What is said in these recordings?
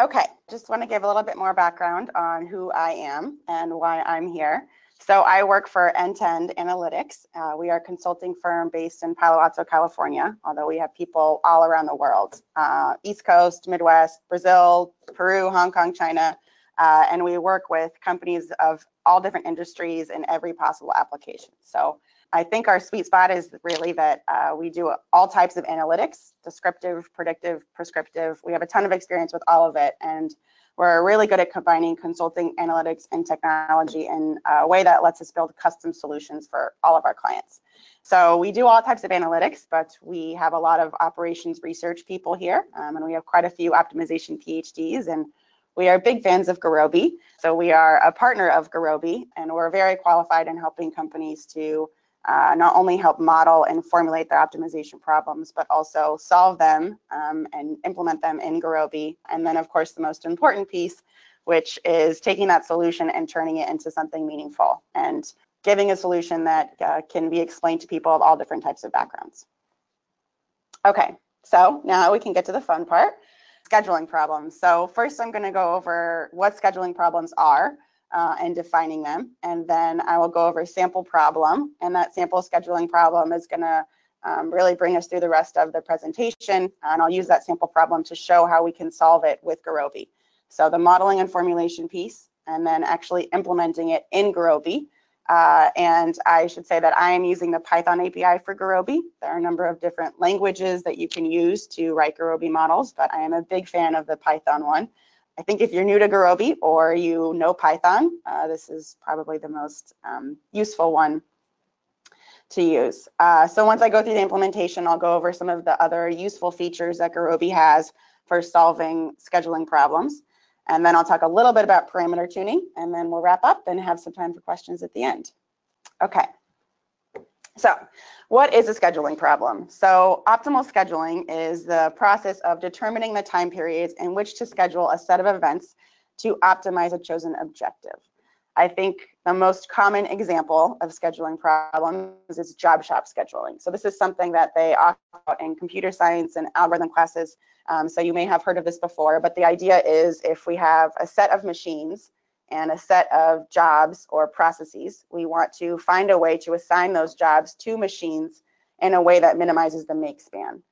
Okay, just want to give a little bit more background on who I am and why I'm here. So I work for End-to-End Analytics. We are a consulting firm based in Palo Alto, California, although we have people all around the world, East Coast, Midwest, Brazil, Peru, Hong Kong, China, and we work with companies of all different industries in every possible application. So I think our sweet spot is really that we do all types of analytics, descriptive, predictive, prescriptive. We have a ton of experience with all of it, and we're really good at combining consulting, analytics, and technology in a way that lets us build custom solutions for all of our clients. So we do all types of analytics, but we have a lot of operations research people here, and we have quite a few optimization PhDs, and we are big fans of Gurobi. So we are a partner of Gurobi, and we're very qualified in helping companies to not only help model and formulate their optimization problems, but also solve them and implement them in Gurobi. And then, of course, the most important piece, which is taking that solution and turning it into something meaningful and giving a solution that can be explained to people of all different types of backgrounds. Okay, so now we can get to the fun part, scheduling problems. So first, I'm going to go over what scheduling problems are. And defining them, and then I will go over a sample problem, and that sample scheduling problem is going to really bring us through the rest of the presentation, and I'll use that sample problem to show how we can solve it with Gurobi. So the modeling and formulation piece, and then actually implementing it in Gurobi, and I should say that I am using the Python API for Gurobi. There are a number of different languages that you can use to write Gurobi models, but I am a big fan of the Python one. I think if you're new to Gurobi or you know Python, this is probably the most useful one to use. So once I go through the implementation, I'll go over some of the other useful features that Gurobi has for solving scheduling problems. And then I'll talk a little bit about parameter tuning, and then we'll wrap up and have some time for questions at the end. Okay. So what is a scheduling problem? So optimal scheduling is the process of determining the time periods in which to schedule a set of events to optimize a chosen objective. I think the most common example of scheduling problems is job shop scheduling. So this is something that they offer in computer science and algorithm classes. So you may have heard of this before, but the idea is if we have a set of machines and a set of jobs or processes, we want to find a way to assign those jobs to machines in a way that minimizes the make span.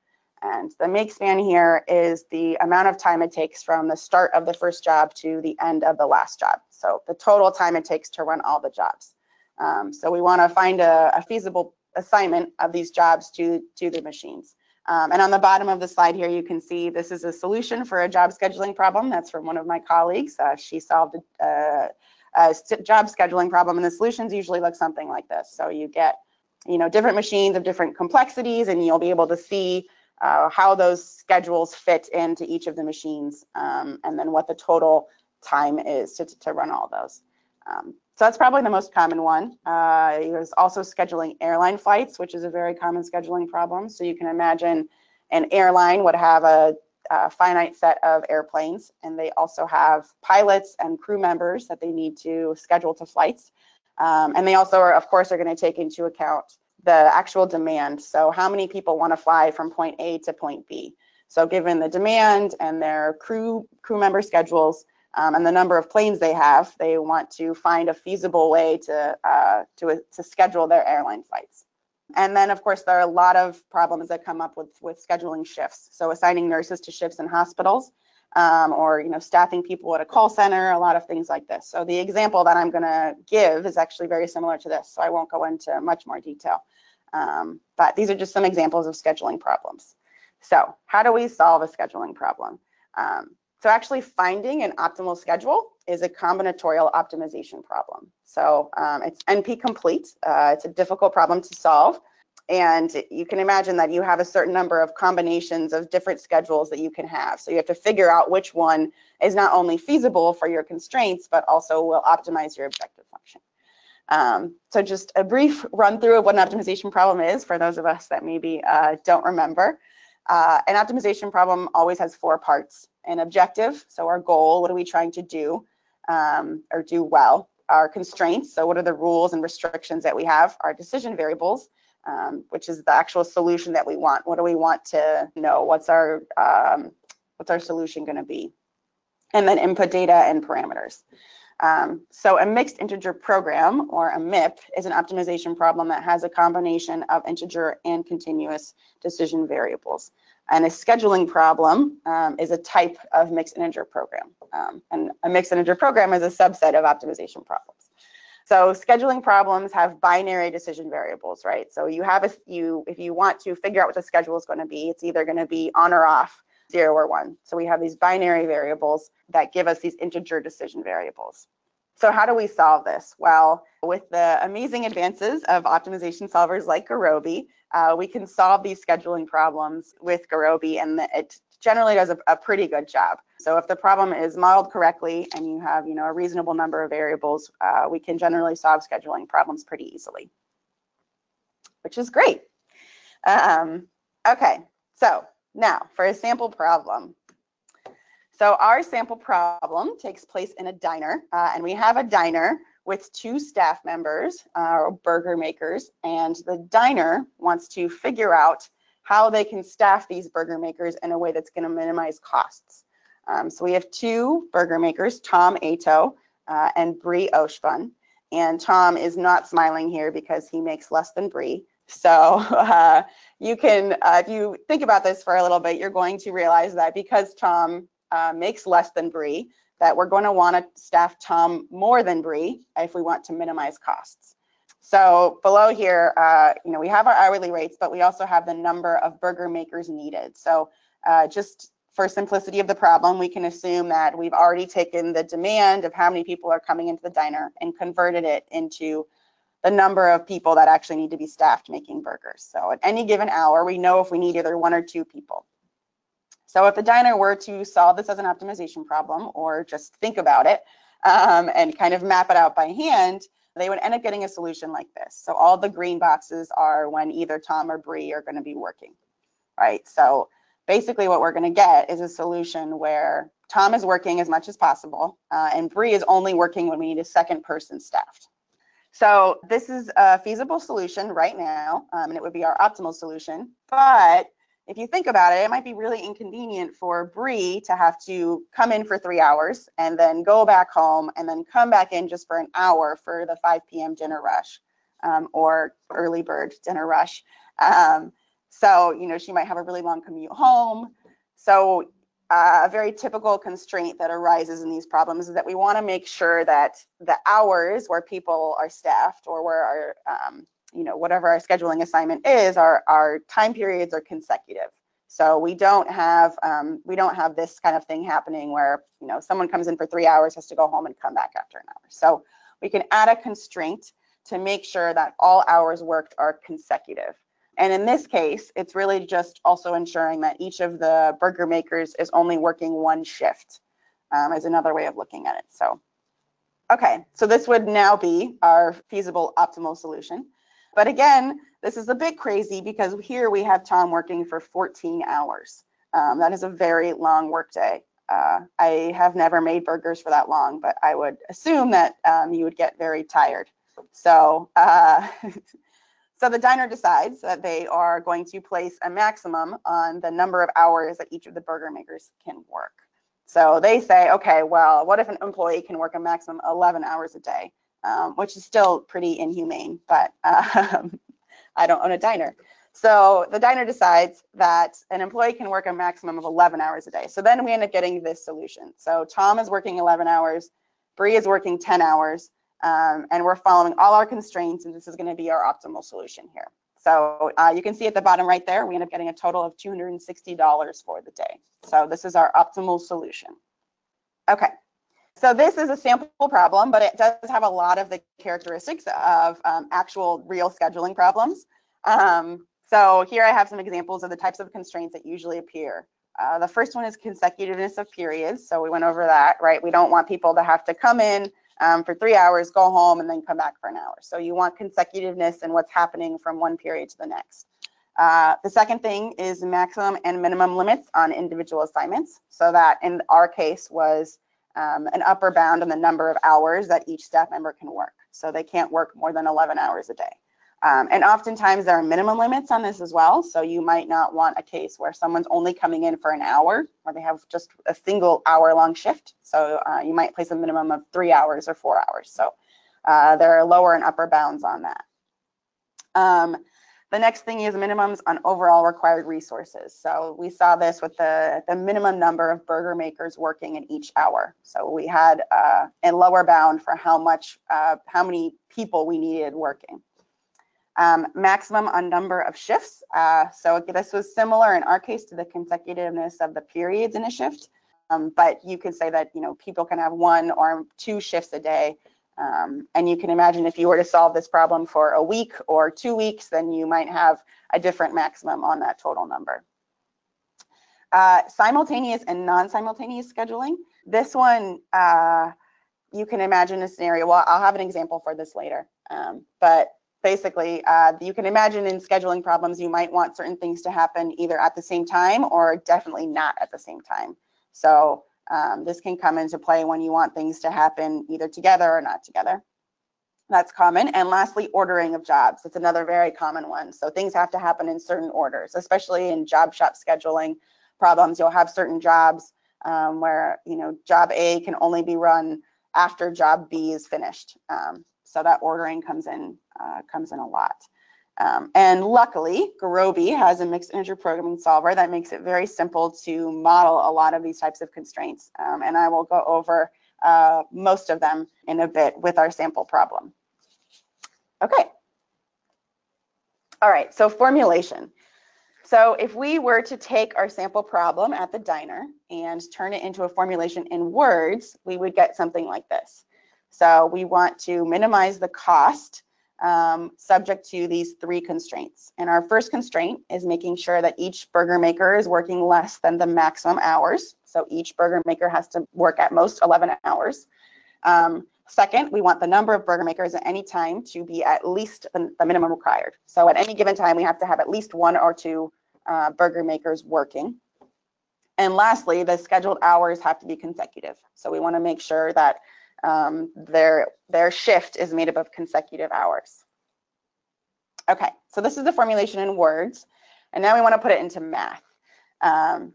And the make span here is the amount of time it takes from the start of the first job to the end of the last job. So the total time it takes to run all the jobs. So we want to find a feasible assignment of these jobs to the machines. And on the bottom of the slide here, you can see this is a solution for a job scheduling problem. That's from one of my colleagues. She solved a job scheduling problem, and the solutions usually look something like this. So you get, different machines of different complexities, and you'll be able to see how those schedules fit into each of the machines, and then what the total time is to run all those. So that's probably the most common one. There's also scheduling airline flights, which is a very common scheduling problem. So you can imagine an airline would have a finite set of airplanes, and they also have pilots and crew members that they need to schedule to flights. And they also, of course, are going to take into account the actual demand. So how many people want to fly from point A to point B? So given the demand and their crew member schedules, and the number of planes they have, they want to find a feasible way to schedule their airline flights. And then, of course, there are a lot of problems that come up with scheduling shifts. So assigning nurses to shifts in hospitals, or staffing people at a call center, a lot of things like this. So the example that I'm going to give is actually very similar to this, so I won't go into much more detail. But these are just some examples of scheduling problems. So how do we solve a scheduling problem? So actually finding an optimal schedule is a combinatorial optimization problem. So it's NP complete. It's a difficult problem to solve. And you can imagine that you have a certain number of combinations of different schedules that you can have. So you have to figure out which one is not only feasible for your constraints, but also will optimize your objective function. So just a brief run through of what an optimization problem is for those of us that maybe don't remember. An optimization problem always has 4 parts. An objective, so our goal, what are we trying to do or do well? Our constraints, so what are the rules and restrictions that we have? Our decision variables, which is the actual solution that we want. What do we want to know? What's our solution going to be? and then input data and parameters. So a mixed integer program, or a MIP, is an optimization problem that has a combination of integer and continuous decision variables. And a scheduling problem is a type of mixed integer program. And a mixed integer program is a subset of optimization problems. So scheduling problems have binary decision variables, right? So you have if you want to figure out what the schedule is going to be, it's either going to be on or off, 0 or 1. So we have these binary variables that give us these integer decision variables. So how do we solve this? Well, with the amazing advances of optimization solvers like Gurobi, we can solve these scheduling problems with Gurobi, and it generally does a pretty good job. So if the problem is modeled correctly and you have a reasonable number of variables, we can generally solve scheduling problems pretty easily, which is great. Okay, so now for a sample problem. So our sample problem takes place in a diner, and we have a diner with 2 staff members, burger makers, and the diner wants to figure out how they can staff these burger makers in a way that's going to minimize costs. So we have 2 burger makers, Tom Ato and Bree Oshfun, and Tom is not smiling here because he makes less than Bree. So you can, if you think about this for a little bit, you're going to realize that because Tom makes less than Bree, that we're going to want to staff Tom more than Bree if we want to minimize costs. So below here, we have our hourly rates, but we also have the number of burger makers needed. So just for simplicity of the problem, we can assume that we've already taken the demand of how many people are coming into the diner and converted it into the number of people that actually need to be staffed making burgers. So at any given hour, we know if we need either 1 or 2 people. So if the diner were to solve this as an optimization problem, or just think about it and kind of map it out by hand, they would end up getting a solution like this. So all the green boxes are when either Tom or Bree are going to be working, right? So basically what we're going to get is a solution where Tom is working as much as possible, and Bree is only working when we need a 2nd person staffed. So this is a feasible solution right now, and it would be our optimal solution. But if you think about it, it might be really inconvenient for Bree to have to come in for 3 hours and then go back home and then come back in just for an hour for the 5 p.m. dinner rush or early bird dinner rush. So, she might have a really long commute home. So a very typical constraint that arises in these problems is that we want to make sure that the hours where people are staffed, or where our whatever our scheduling assignment is, our time periods are consecutive. So we don't have this kind of thing happening where someone comes in for 3 hours, has to go home and come back after an hour. So we can add a constraint to make sure that all hours worked are consecutive. And in this case, it's really just also ensuring that each of the burger makers is only working 1 shift, is another way of looking at it. So, okay, so this would now be our feasible optimal solution. But again, this is a bit crazy because here we have Tom working for 14 hours. That is a very long workday. I have never made burgers for that long, but I would assume that you would get very tired. So, so the diner decides that they are going to place a maximum on the number of hours that each of the burger makers can work. So they say, okay, well, what if an employee can work a maximum 11 hours a day? Which is still pretty inhumane, but I don't own a diner. So the diner decides that an employee can work a maximum of 11 hours a day. So then we end up getting this solution. So Tom is working 11 hours, Bree is working 10 hours, and we're following all our constraints, and this is going to be our optimal solution here. So you can see at the bottom right there, we end up getting a total of $260 for the day. So this is our optimal solution. Okay. So this is a sample problem, but it does have a lot of the characteristics of actual real scheduling problems. So here I have some examples of the types of constraints that usually appear. The first one is consecutiveness of periods. So we went over that, right? We don't want people to have to come in for 3 hours, go home, and then come back for an hour. So you want consecutiveness in what's happening from one period to the next. The second thing is maximum and minimum limits on individual assignments. So that in our case was an upper bound on the number of hours that each staff member can work. So they can't work more than 11 hours a day. And oftentimes there are minimum limits on this as well. So you might not want a case where someone's only coming in for an hour, or they have just a single hour-long shift. So you might place a minimum of 3 hours or 4 hours. So there are lower and upper bounds on that. The next thing is minimums on overall required resources. So we saw this with the minimum number of burger makers working in each hour. So we had a lower bound for how many people we needed working. Maximum on number of shifts. So this was similar in our case to the consecutiveness of the periods in a shift. But you could say that, you know, people can have 1 or 2 shifts a day. And you can imagine if you were to solve this problem for a week or 2 weeks, then you might have a different maximum on that total number. Simultaneous and non-simultaneous scheduling. This one, you can imagine a scenario. Well, I'll have an example for this later. But basically, you can imagine in scheduling problems, you might want certain things to happen either at the same time or definitely not at the same time. So this can come into play when you want things to happen either together or not together. That's common. And lastly, ordering of jobs. It's another very common one. So things have to happen in certain orders, especially in job shop scheduling problems. You'll have certain jobs where, you know, job A can only be run after job B is finished. So that ordering comes in a lot. And luckily, Gurobi has a mixed integer programming solver that makes it very simple to model a lot of these types of constraints. And I will go over most of them in a bit with our sample problem. Okay. All right, so formulation. So if we were to take our sample problem at the diner and turn it into a formulation in words, we would get something like this. So we want to minimize the cost subject to these 3 constraints. And our first constraint is making sure that each burger maker is working less than the maximum hours. So each burger maker has to work at most 11 hours. Second, we want the number of burger makers at any time to be at least the minimum required. So at any given time, we have to have at least 1 or 2 burger makers working. And lastly, the scheduled hours have to be consecutive. So we want to make sure that their shift is made up of consecutive hours. Okay, so this is the formulation in words, and now we want to put it into math.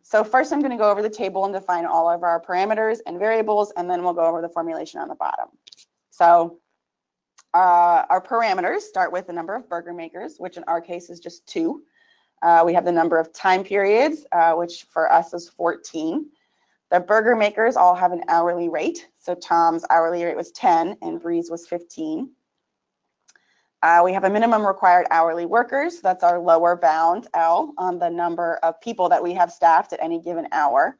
So first I'm going to go over the table and define all of our parameters and variables, and then we'll go over the formulation on the bottom. So our parameters start with the number of burger makers, which in our case is just 2. We have the number of time periods, which for us is 14. The burger makers all have an hourly rate. So Tom's hourly rate was 10 and Bree's was 15. We have a minimum required hourly workers. That's our lower bound, L, on the number of people that we have staffed at any given hour.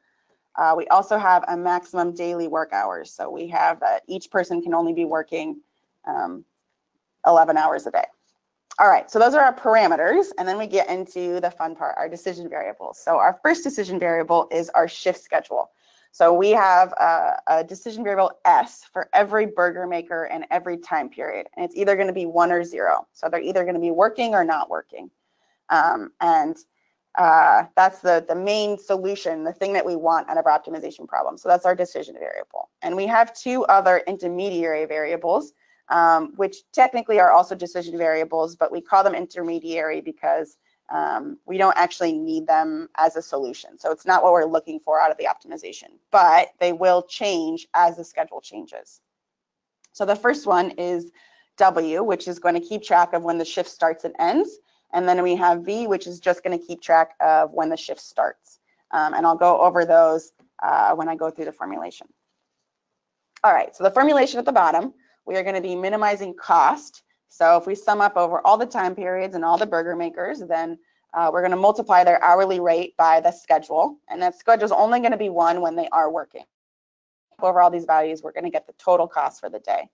We also have a maximum daily work hours. So we have that each person can only be working 11 hours a day. All right, so those are our parameters, and then we get into the fun part, our decision variables. So our first decision variable is our shift schedule. So we have a decision variable S for every burger maker and every time period, and it's either going to be 1 or 0. So they're either going to be working or not working. That's the main solution, the thing that we want out of our optimization problem. So that's our decision variable. And we have 2 other intermediary variables, which technically are also decision variables, but we call them intermediary because we don't actually need them as a solution. So it's not what we're looking for out of the optimization, but they will change as the schedule changes. So the first one is W, which is going to keep track of when the shift starts and ends. And then we have V, which is just going to keep track of when the shift starts. And I'll go over those when I go through the formulation. All right, so the formulation at the bottom, we are going to be minimizing cost. So if we sum up over all the time periods and all the burger makers, then we're going to multiply their hourly rate by the schedule. And that schedule is only going to be 1 when they are working. Over all these values, we're going to get the total cost for the day.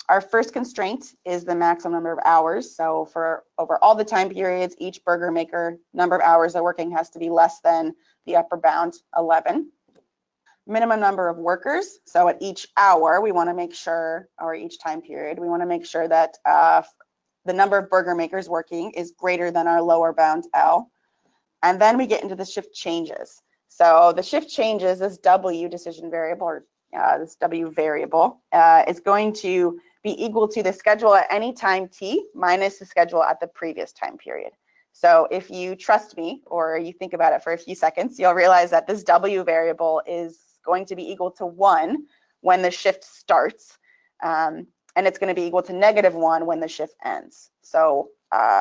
Our first constraint is the maximum number of hours. So for over all the time periods, each burger maker number of hours they're working has to be less than the upper bound, 11. Minimum number of workers. So at each hour, we want to make sure, or each time period, we want to make sure that the number of burger makers working is greater than our lower bound L. And then we get into the shift changes. So the shift changes, this W decision variable, or this W variable, is going to be equal to the schedule at any time t minus the schedule at the previous time period. So if you trust me, or you think about it for a few seconds, you'll realize that this W variable is going to be equal to 1 when the shift starts, and it's going to be equal to -1 when the shift ends. So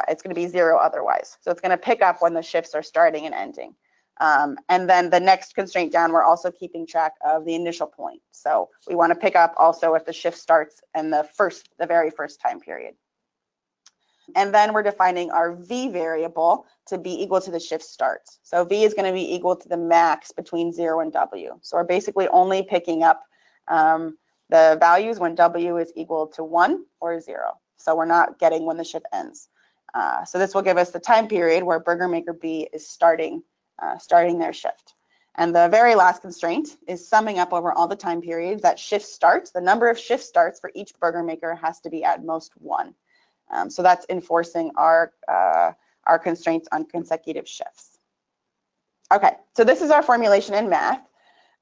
it's going to be 0 otherwise. So it's going to pick up when the shifts are starting and ending. And then the next constraint down, we're also keeping track of the initial point. So we want to pick up also if the shift starts in the very first time period. And then we're defining our V variable to be equal to the shift starts. So V is going to be equal to the max between 0 and W. So we're basically only picking up the values when W is equal to 1 or 0. So we're not getting when the shift ends. So this will give us the time period where burger maker B is starting their shift. And the very last constraint is summing up over all the time periods that shift starts. The number of shift starts for each burger maker has to be at most 1. So that's enforcing our constraints on consecutive shifts. Okay, so this is our formulation in math.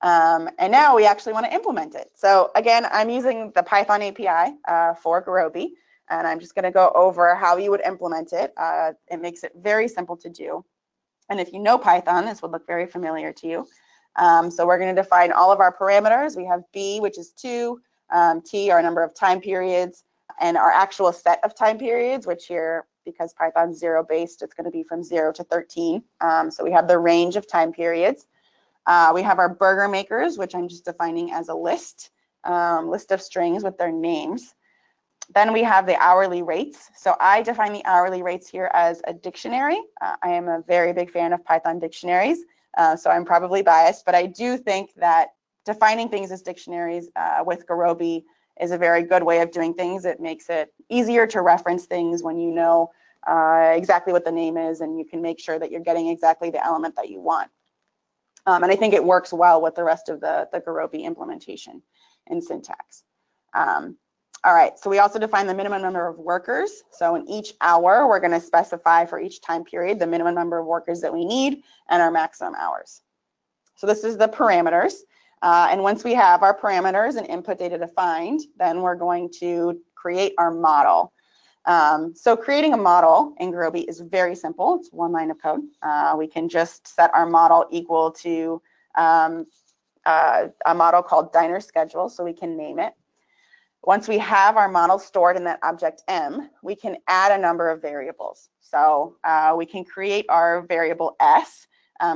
And now we actually want to implement it. So again, I'm using the Python API for Gurobi, and I'm just going to go over how you would implement it. It makes it very simple to do. And if you know Python, this would look very familiar to you. So we're going to define all of our parameters. We have B, which is 2, T, our number of time periods, and our actual set of time periods, which here, because Python's 0-based, it's going to be from 0 to 13. So we have the range of time periods. We have our burger makers, which I'm just defining as a list of strings with their names. Then we have the hourly rates. So I define the hourly rates here as a dictionary. I am a very big fan of Python dictionaries, so I'm probably biased, but I do think that defining things as dictionaries with Gurobi is a very good way of doing things. It makes it easier to reference things when you know exactly what the name is, and you can make sure that you're getting exactly the element that you want. And I think it works well with the rest of the Gurobi implementation and syntax. All right, so we also define the minimum number of workers. So in each hour, we're going to specify for each time period the minimum number of workers that we need and our maximum hours. So this is the parameters. And once we have our parameters and input data defined, then we're going to create our model. So creating a model in Gurobi is very simple. It's one line of code. We can just set our model equal to a model called diner schedule, so we can name it. Once we have our model stored in that object M, we can add a number of variables. So we can create our variable S.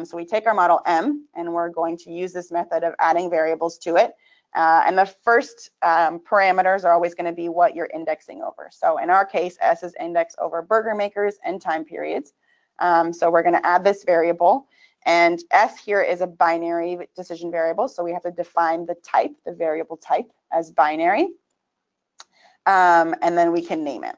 So we take our model M, and we're going to use this method of adding variables to it. And the first parameters are always going to be what you're indexing over. So in our case, S is indexed over burger makers and time periods. So we're going to add this variable. And S here is a binary decision variable. So we have to define the type, the variable type, as binary. And then we can name it.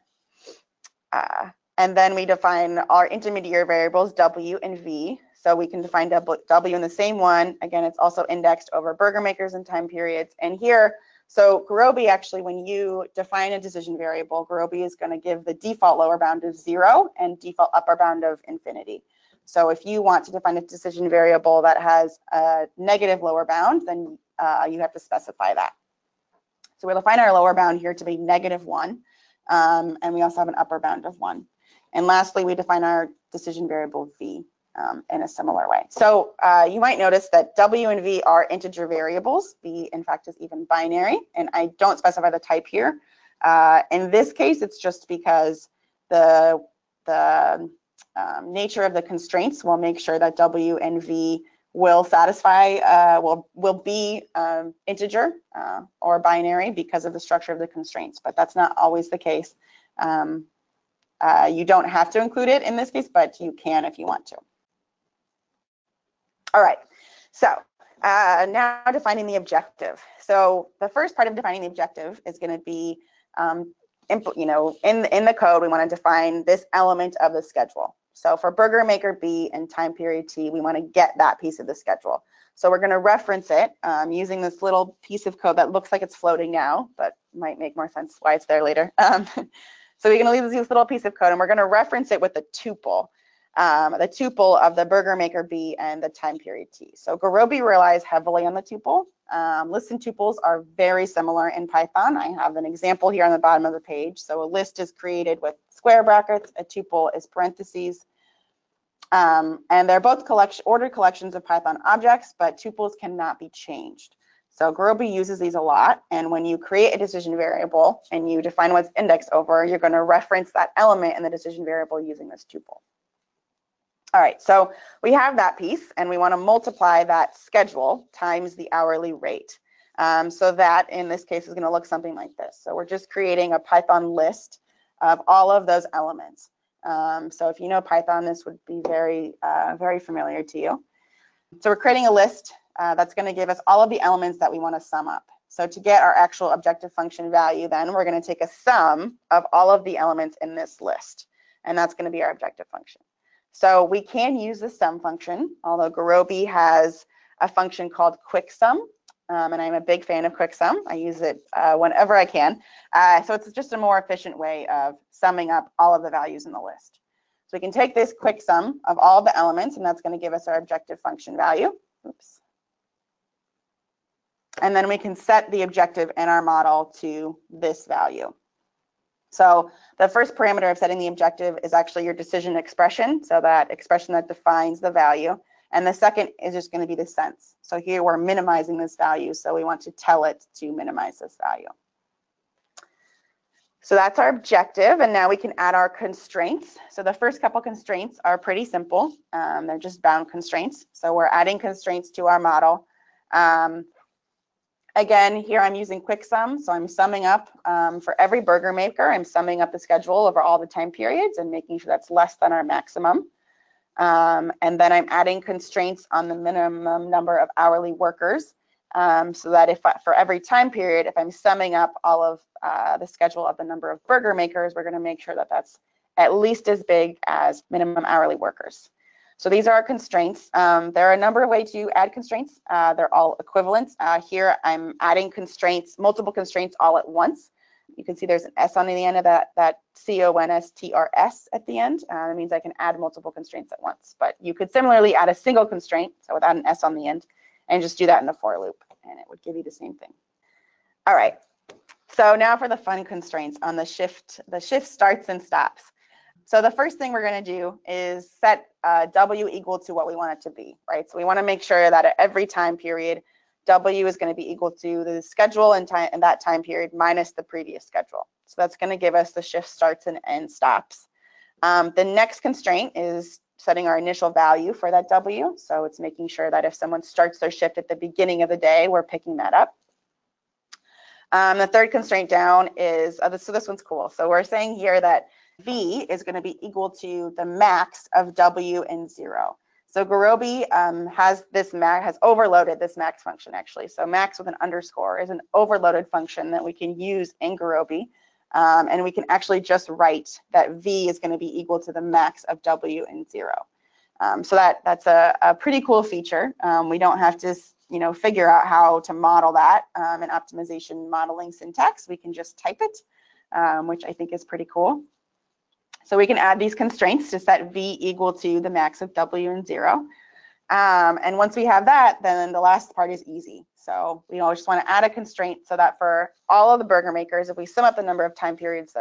And then we define our intermediate variables, W and V. So we can define W in the same one. Again, it's also indexed over burger makers and time periods. And here, so Gurobi actually, when you define a decision variable, Gurobi is going to give the default lower bound of 0 and default upper bound of infinity. So if you want to define a decision variable that has a negative lower bound, then you have to specify that. So we'll define our lower bound here to be -1, and we also have an upper bound of 1. And lastly, we define our decision variable V in a similar way. So you might notice that W and V are integer variables. V, in fact, is even binary, and I don't specify the type here. In this case, it's just because the nature of the constraints will make sure that W and V will satisfy, will be integer or binary because of the structure of the constraints, but that's not always the case. You don't have to include it in this case, but you can if you want to. All right, so now defining the objective. So the first part of defining the objective is going to be, in the code, we want to define this element of the schedule. So for burger maker B and time period T, we want to get that piece of the schedule. So we're going to reference it using this little piece of code that looks like it's floating now, but might make more sense why it's there later. So we're going to leave this little piece of code, and we're going to reference it with a tuple. The tuple of the burger maker B and the time period T. So Gurobi relies heavily on the tuple. Lists and tuples are very similar in Python. I have an example here on the bottom of the page. So a list is created with square brackets, a tuple is parentheses, and they're both ordered collections of Python objects, but tuples cannot be changed. So Gurobi uses these a lot, and when you create a decision variable and you define what's indexed over, you're going to reference that element in the decision variable using this tuple. All right, so we have that piece, and we want to multiply that schedule times the hourly rate. So that, in this case, is going to look something like this. So we're just creating a Python list of all of those elements. So if you know Python, this would be very, very familiar to you. So we're creating a list that's going to give us all of the elements that we want to sum up. So to get our actual objective function value, then we're going to take a sum of all of the elements in this list, and that's going to be our objective function. So we can use the sum function, although Gurobi has a function called quick sum, and I'm a big fan of quick sum. I use it whenever I can. So it's just a more efficient way of summing up all of the values in the list. So we can take this quick sum of all the elements, and that's going to give us our objective function value. Oops. And then we can set the objective in our model to this value. So the first parameter of setting the objective is actually your decision expression, so that expression that defines the value. And the second is just going to be the sense. So here we're minimizing this value, so we want to tell it to minimize this value. So that's our objective, and now we can add our constraints. So the first couple constraints are pretty simple. They're just bound constraints. So we're adding constraints to our model. Again, here I'm using quick sum, so I'm summing up for every burger maker, I'm summing up the schedule over all the time periods and making sure that's less than our maximum. And then I'm adding constraints on the minimum number of hourly workers, so that if for every time period, if I'm summing up all of the schedule of the number of burger makers, we're going to make sure that that's at least as big as minimum hourly workers. So these are our constraints. There are a number of ways to add constraints. They're all equivalent. Here I'm adding constraints, multiple constraints all at once. You can see there's an S on the end of that CONSTRS at the end. That means I can add multiple constraints at once. But you could similarly add a single constraint, so without an S on the end, and just do that in a for loop, and it would give you the same thing. All right, so now for the fun constraints on the shift starts and stops. So the first thing we're going to do is set W equal to what we want it to be, right? So we want to make sure that at every time period, W is going to be equal to the schedule and time in that time period minus the previous schedule. So that's going to give us the shift starts and end stops. The next constraint is setting our initial value for that W. So it's making sure that if someone starts their shift at the beginning of the day, we're picking that up. The third constraint down is, so this one's cool. So we're saying here that V is going to be equal to the max of W and 0. So Gurobi has overloaded this max function actually. So max with an underscore is an overloaded function that we can use in Gurobi. And we can actually just write that V is going to be equal to the max of W and 0. So that's a pretty cool feature. We don't have to figure out how to model that in optimization modeling syntax. We can just type it, which I think is pretty cool. So we can add these constraints to set V equal to the max of W and 0. And once we have that, then the last part is easy. So we just want to add a constraint so that for all of the burger makers, if we sum up the number of time periods,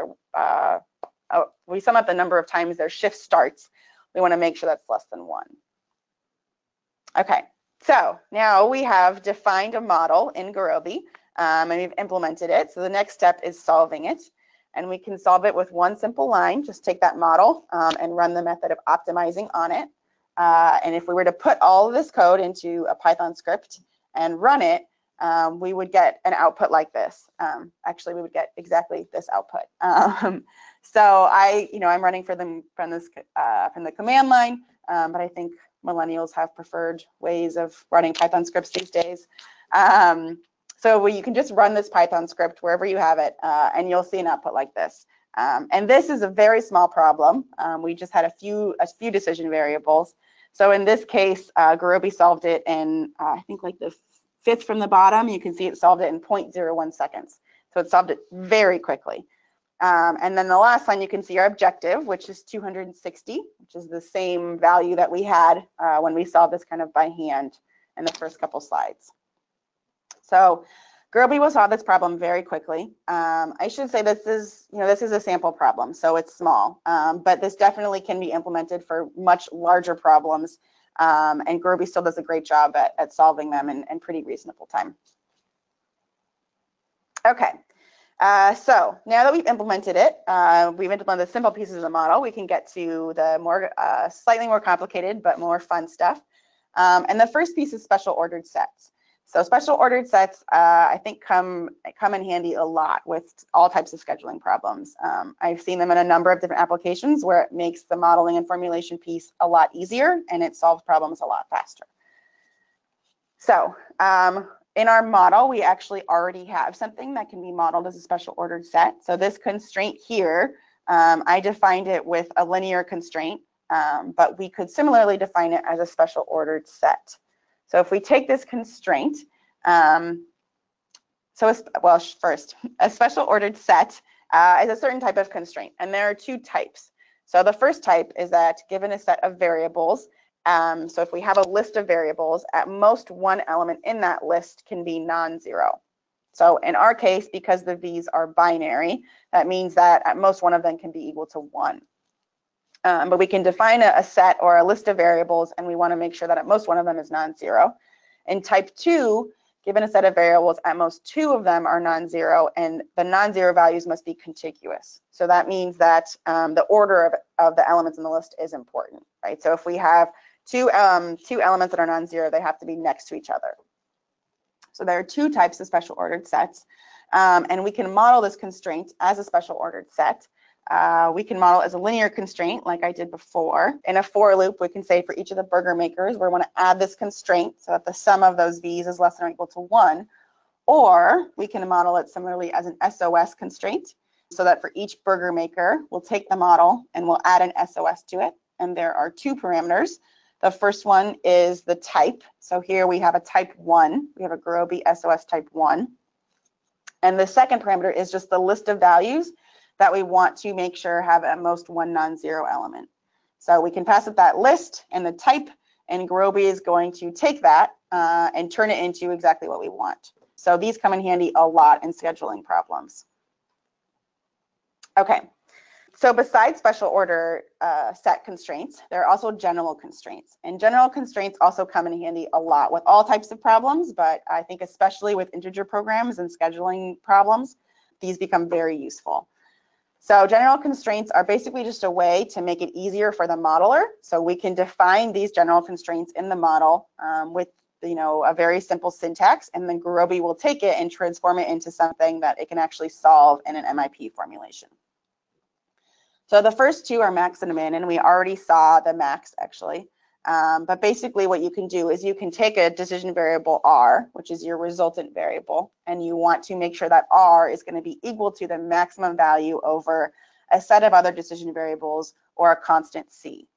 we sum up the number of times their shift starts, we want to make sure that's less than 1. Okay, so now we have defined a model in Gurobi, and we've implemented it. So the next step is solving it. And we can solve it with one simple line. Just take that model and run the method of optimizing on it. And if we were to put all of this code into a Python script and run it, we would get an output like this. Actually, we would get exactly this output. So I'm running from the command line, but I think millennials have preferred ways of running Python scripts these days. So you can just run this Python script wherever you have it, and you'll see an output like this. And this is a very small problem. We just had a few decision variables. So in this case, Gurobi solved it in, I think like the 5th from the bottom. You can see it solved it in 0.01 seconds. So it solved it very quickly. And then the last line, you can see our objective, which is 260, which is the same value that we had when we solved this kind of by hand in the first couple slides. So Gurobi will solve this problem very quickly. I should say this is a sample problem, so it's small, but this definitely can be implemented for much larger problems, and Gurobi still does a great job at solving them in pretty reasonable time. Okay, so now that we've implemented it, we've implemented the simple pieces of the model, we can get to the more slightly more complicated but more fun stuff. And the first piece is special ordered sets. So special ordered sets, I think, come in handy a lot with all types of scheduling problems. I've seen them in a number of different applications where it makes the modeling and formulation piece a lot easier and it solves problems a lot faster. So in our model, we actually already have something that can be modeled as a special ordered set. So this constraint here, I defined it with a linear constraint, but we could similarly define it as a special ordered set. So if we take this constraint, first, a special ordered set is a certain type of constraint, and there are two types. So the first type is that given a set of variables, so if we have a list of variables, at most one element in that list can be non-zero. So in our case, because the V's are binary, that means that at most one of them can be equal to 1. But we can define a set or a list of variables, and we want to make sure that at most one of them is non-zero. In type 2, given a set of variables, at most 2 of them are non-zero, and the non-zero values must be contiguous. So that means that the order of the elements in the list is important, right? So if we have two elements that are non-zero, they have to be next to each other. So there are two types of special ordered sets, and we can model this constraint as a special ordered set. We can model as a linear constraint like I did before. In a for loop, we can say for each of the burger makers, we want to add this constraint so that the sum of those V's is less than or equal to 1. Or we can model it similarly as an SOS constraint so that for each burger maker, we'll take the model and we'll add an SOS to it. And there are two parameters. The first one is the type. So here we have a type 1. We have a Gurobi SOS type 1. And the second parameter is just the list of values that we want to make sure have at most one non-zero element. So we can pass it that list and the type, and Gurobi is going to take that and turn it into exactly what we want. So these come in handy a lot in scheduling problems. Okay, so besides special order set constraints, there are also general constraints. And general constraints also come in handy a lot with all types of problems, but I think especially with integer programs and scheduling problems, these become very useful. So general constraints are basically just a way to make it easier for the modeler. So we can define these general constraints in the model with a very simple syntax, and then Gurobi will take it and transform it into something that it can actually solve in an MIP formulation. So the first two are max and min, and we already saw the max actually. But basically what you can do is you can take a decision variable R, which is your resultant variable, and you want to make sure that R is going to be equal to the maximum value over a set of other decision variables or a constant C.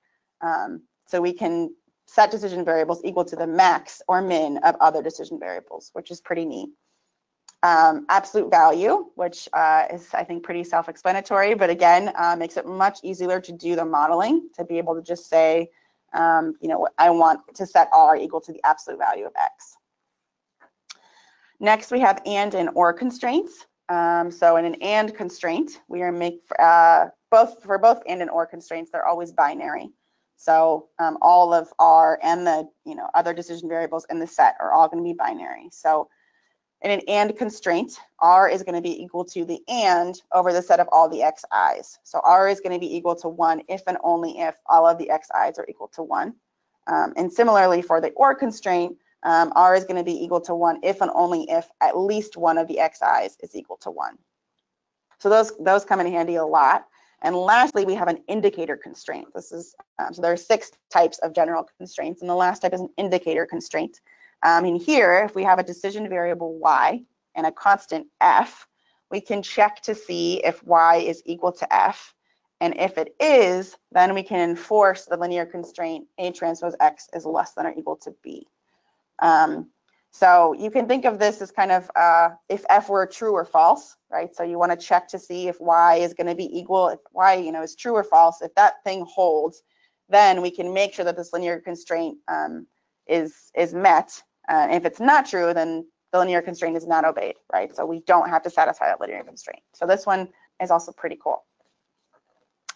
So we can set decision variables equal to the max or min of other decision variables, which is pretty neat. Absolute value, which is, I think, pretty self-explanatory, but again, makes it much easier to do the modeling, to be able to just say, I want to set R equal to the absolute value of X. Next, we have and or constraints. So in an and constraint, we are for both and or constraints, they're always binary. So all of R and the other decision variables in the set are all going to be binary. So in an and constraint, R is going to be equal to the and over the set of all the xi's. So R is going to be equal to 1 if and only if all of the xi's are equal to 1. And similarly for the or constraint, R is going to be equal to 1 if and only if at least one of the xi's is equal to 1. So those come in handy a lot. And lastly, we have an indicator constraint. This is so there are 6 types of general constraints, and the last type is an indicator constraint. In here, if we have a decision variable y and a constant f, we can check to see if y is equal to f. And if it is, then we can enforce the linear constraint A transpose x is less than or equal to b. So you can think of this as kind of if f were true or false, right? So you want to check to see if y is going to be equal, if y is true or false. If that thing holds, then we can make sure that this linear constraint is met. If it's not true, then the linear constraint is not obeyed, right? So we don't have to satisfy that linear constraint. So this one is also pretty cool.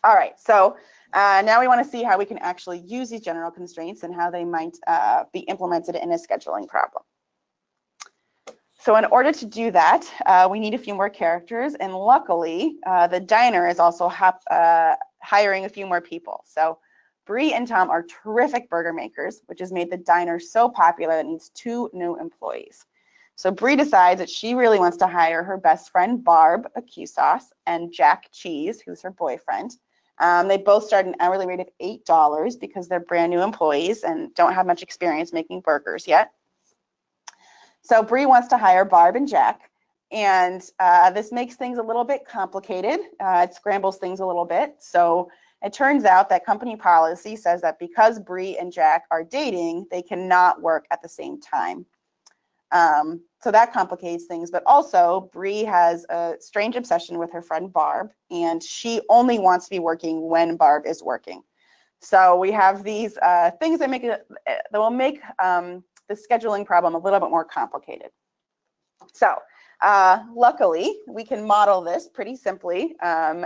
All right, so now we want to see how we can actually use these general constraints and how they might be implemented in a scheduling problem. So in order to do that, we need a few more characters, and luckily, the diner is also hiring a few more people. So Bree and Tom are terrific burger makers, which has made the diner so popular that it needs 2 new employees. So Bree decides that she really wants to hire her best friend, Barb, a Q sauce, and Jack Cheese, who's her boyfriend. They both start an hourly rate of $8 because they're brand new employees and don't have much experience making burgers yet. So Bree wants to hire Barb and Jack, and this makes things a little bit complicated. It scrambles things a little bit. So it turns out that company policy says that because Bree and Jack are dating, they cannot work at the same time. So that complicates things, but also Bree has a strange obsession with her friend Barb, and she only wants to be working when Barb is working. So we have these things that will make the scheduling problem a little bit more complicated. So luckily, we can model this pretty simply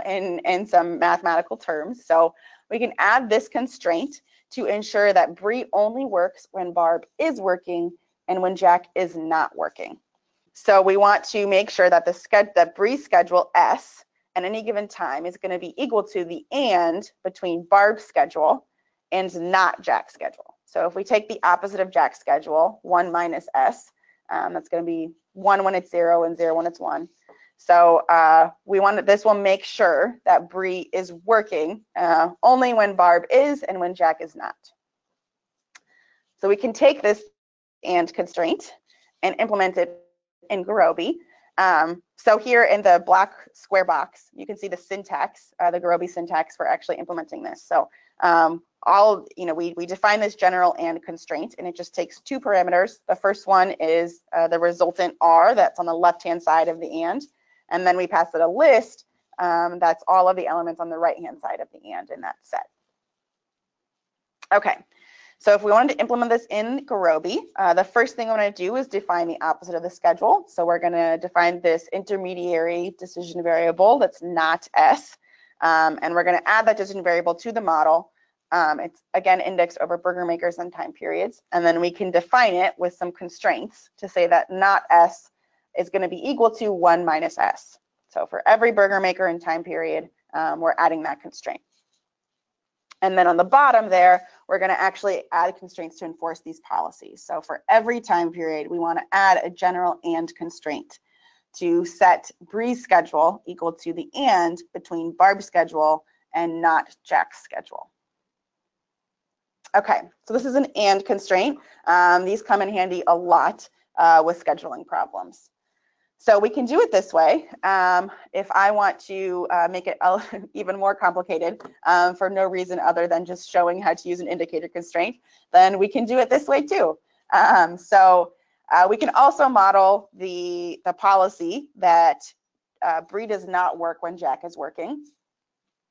in some mathematical terms. So we can add this constraint to ensure that Bree only works when Barb is working and when Jack is not working. So we want to make sure that that Bree's schedule S at any given time is going to be equal to the and between Barb's schedule and not Jack's schedule. So if we take the opposite of Jack's schedule, 1 minus S, that's going to be 1 when it's 0 and 0 when it's 1. So this will make sure that Bree is working only when Barb is and when Jack is not. So we can take this and constraint and implement it in Gurobi. So here in the black square box, you can see the syntax, the Gurobi syntax for actually implementing this. So we define this general and constraint, and it just takes 2 parameters. The first one is the resultant R that's on the left-hand side of the and then we pass it a list that's all of the elements on the right-hand side of the and in that set. Okay. So if we wanted to implement this in Gurobi, the first thing I'm going to do is define the opposite of the schedule. So we're going to define this intermediary decision variable that's not S, and we're going to add that decision variable to the model. It's, again, indexed over burger makers and time periods, and then we can define it with some constraints to say that not S is going to be equal to 1 minus S. So for every burger maker and time period, we're adding that constraint. And then on the bottom there, we're going to actually add constraints to enforce these policies. So for every time period, we want to add a general and constraint to set Bree's schedule equal to the and between Barb's schedule and not Jack's schedule. Okay, so this is an and constraint. These come in handy a lot with scheduling problems. So we can do it this way. If I want to make it even more complicated for no reason other than just showing how to use an indicator constraint, then we can do it this way too. We can also model the policy that Bree does not work when Jack is working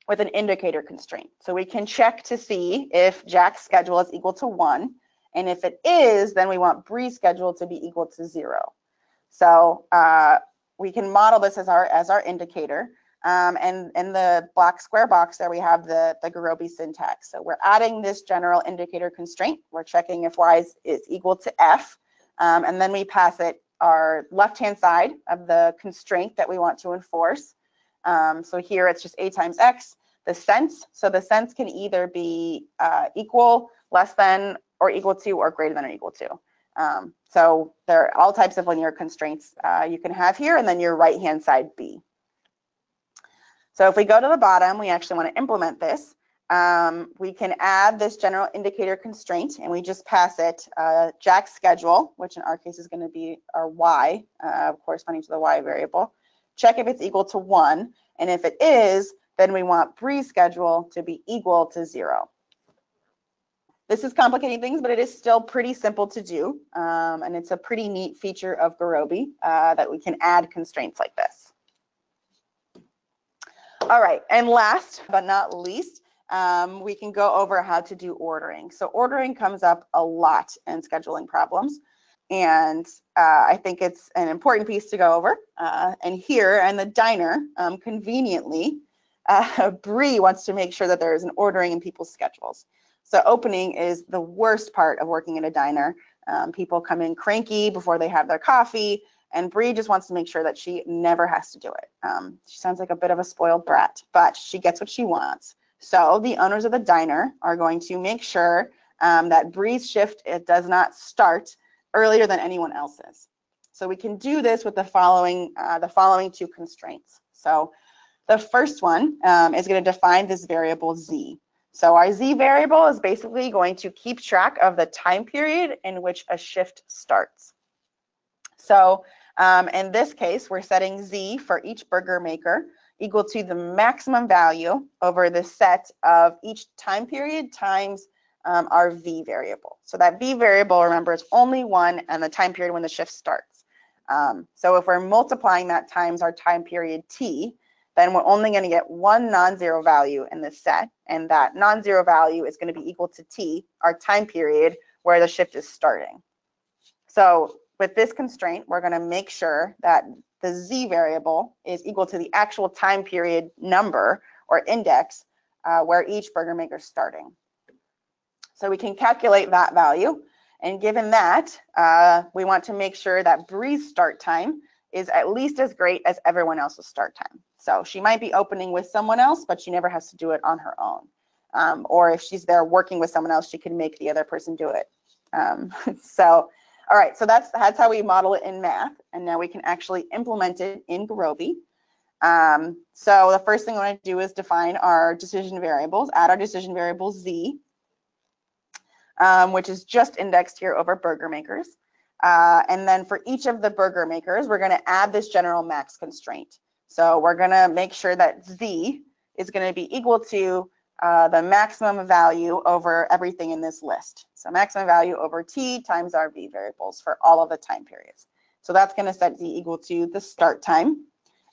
with an indicator constraint. So we can check to see if Jack's schedule is equal to 1, and if it is, then we want Bree's schedule to be equal to 0. So we can model this as our indicator, and in the black square box there we have the Gurobi syntax. So we're adding this general indicator constraint. We're checking if y is equal to f, and then we pass it our left-hand side of the constraint that we want to enforce. So here it's just a times x, the sense. So the sense can either be equal, less than, or equal to, or greater than or equal to. So there are all types of linear constraints you can have here, and then your right-hand side B. So if we go to the bottom, we actually want to implement this. We can add this general indicator constraint, and we just pass it Jack's schedule, which in our case is going to be our y, corresponding to the y variable. Check if it's equal to 1, and if it is, then we want Bree's schedule to be equal to 0. This is complicating things, but it is still pretty simple to do, and it's a pretty neat feature of Gurobi that we can add constraints like this. All right, and last but not least, we can go over how to do ordering. So ordering comes up a lot in scheduling problems. And I think it's an important piece to go over. And here in the diner, conveniently, Bree wants to make sure that there is an ordering in people's schedules. So opening is the worst part of working in a diner. People come in cranky before they have their coffee, and Bree just wants to make sure that she never has to do it. She sounds like a bit of a spoiled brat, but she gets what she wants. So the owners of the diner are going to make sure that Bree's shift, it does not start earlier than anyone else's. So we can do this with the following two constraints. So the first one is going to define this variable z. So our z variable is basically going to keep track of the time period in which a shift starts. So in this case, we're setting z for each burger maker equal to the maximum value over the set of each time period times our v variable. So that v variable, remember, is only one and the time period when the shift starts. So if we're multiplying that times our time period t, then we're only going to get one non-zero value in this set, and that non-zero value is going to be equal to t, our time period where the shift is starting. So with this constraint, we're going to make sure that the z variable is equal to the actual time period number or index where each burger maker is starting. So we can calculate that value, and given that, we want to make sure that Bree's start time is at least as great as everyone else's start time. So she might be opening with someone else, but she never has to do it on her own. Or if she's there working with someone else, she can make the other person do it. All right, so that's how we model it in math, and now we can actually implement it in Gurobi. So the first thing we want to do is define our decision variables, add our decision variable z, which is just indexed here over burger makers. And then for each of the burger makers, we're going to add this general max constraint. So we're going to make sure that z is going to be equal to the maximum value over everything in this list. So maximum value over t times our v variables for all of the time periods. So that's going to set z equal to the start time.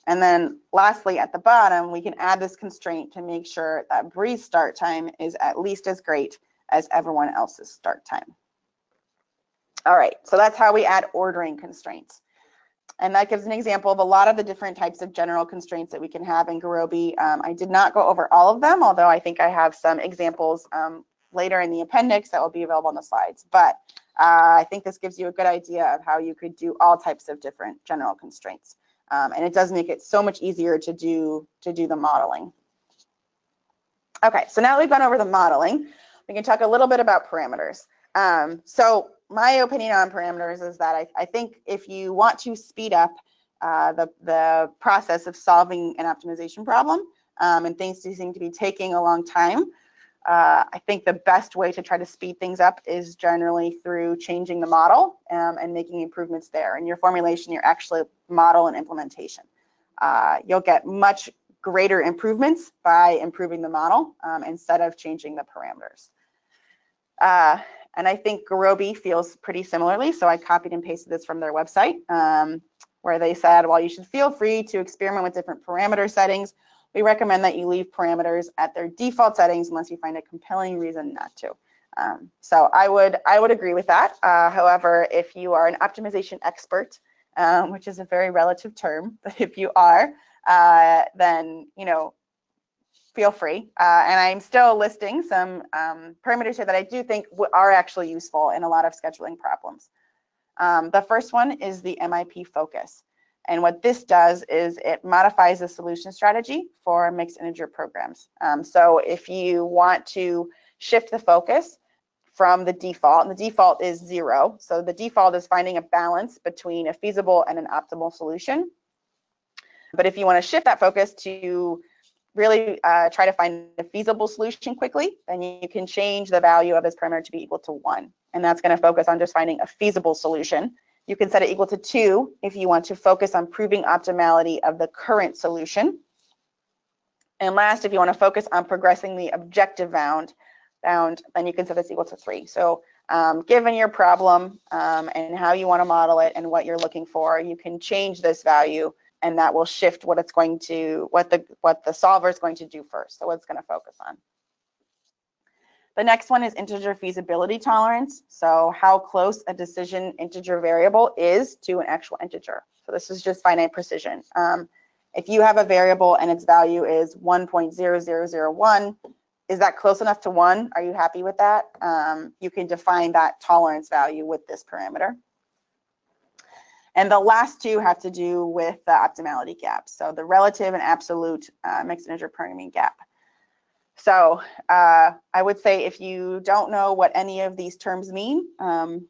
And then lastly, at the bottom, we can add this constraint to make sure that Bree's start time is at least as great as everyone else's start time. All right, so that's how we add ordering constraints. And that gives an example of a lot of the different types of general constraints that we can have in Gurobi. I did not go over all of them, although I think I have some examples later in the appendix that will be available on the slides. But I think this gives you a good idea of how you could do all types of different general constraints. And it does make it so much easier to do the modeling. Okay, so now we've gone over the modeling, we can talk a little bit about parameters. So my opinion on parameters is that I think if you want to speed up the process of solving an optimization problem, and things seem to be taking a long time, I think the best way to try to speed things up is generally through changing the model and making improvements there. In your formulation, you're actually model and implementation. You'll get much greater improvements by improving the model instead of changing the parameters. And I think Gurobi feels pretty similarly, so I copied and pasted this from their website, where they said, well, you should feel free to experiment with different parameter settings. We recommend that you leave parameters at their default settings unless you find a compelling reason not to. So I would agree with that. However, if you are an optimization expert, which is a very relative term, but if you are, then feel free. And I'm still listing some parameters here that I do think are actually useful in a lot of scheduling problems. The first one is the MIP focus. And what this does is it modifies the solution strategy for mixed integer programs. So if you want to shift the focus from the default, and the default is 0. So the default is finding a balance between a feasible and an optimal solution. But if you want to shift that focus to really try to find a feasible solution quickly, then you can change the value of this parameter to be equal to 1. And that's going to focus on just finding a feasible solution. You can set it equal to 2 if you want to focus on proving optimality of the current solution. And last, if you want to focus on progressing the objective bound, then you can set this equal to 3. So given your problem and how you want to model it and what you're looking for, you can change this value, and that will shift what it's going to, what the solver is going to do first, so what it's going to focus on. The next one is integer feasibility tolerance. So how close a decision integer variable is to an actual integer. So this is just finite precision. If you have a variable and its value is 1.0001, is that close enough to 1? Are you happy with that? You can define that tolerance value with this parameter. And the last two have to do with the optimality gap. So the relative and absolute mixed integer parameter gap. So I would say if you don't know what any of these terms mean, I'm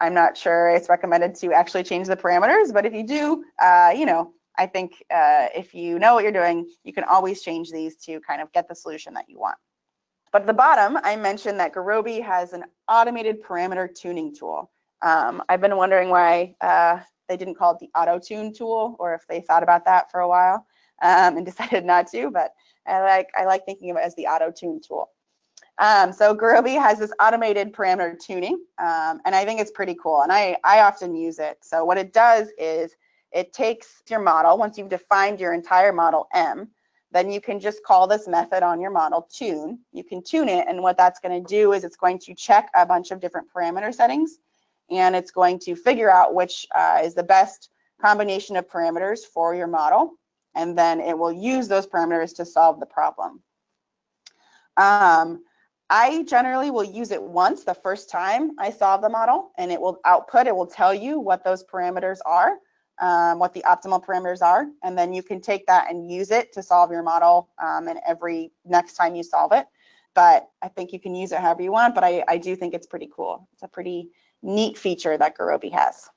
not sure it's recommended to actually change the parameters, but if you do, you know, I think if you know what you're doing, you can always change these to kind of get the solution that you want. But at the bottom, I mentioned that Gurobi has an automated parameter tuning tool. I've been wondering why they didn't call it the auto-tune tool, or if they thought about that for a while and decided not to, but I like thinking of it as the auto-tune tool. So Gurobi has this automated parameter tuning, and I think it's pretty cool, and I often use it. So what it does is it takes your model, once you've defined your entire model M, then you can just call this method on your model tune. You can tune it, and what that's going to do is it's going to check a bunch of different parameter settings, and it's going to figure out which is the best combination of parameters for your model, and then it will use those parameters to solve the problem. I generally will use it once the first time I solve the model, and it will output, it will tell you what those parameters are, what the optimal parameters are, and then you can take that and use it to solve your model and every next time you solve it. But I think you can use it however you want, but I do think it's pretty cool. It's a pretty neat feature that Gurobi has.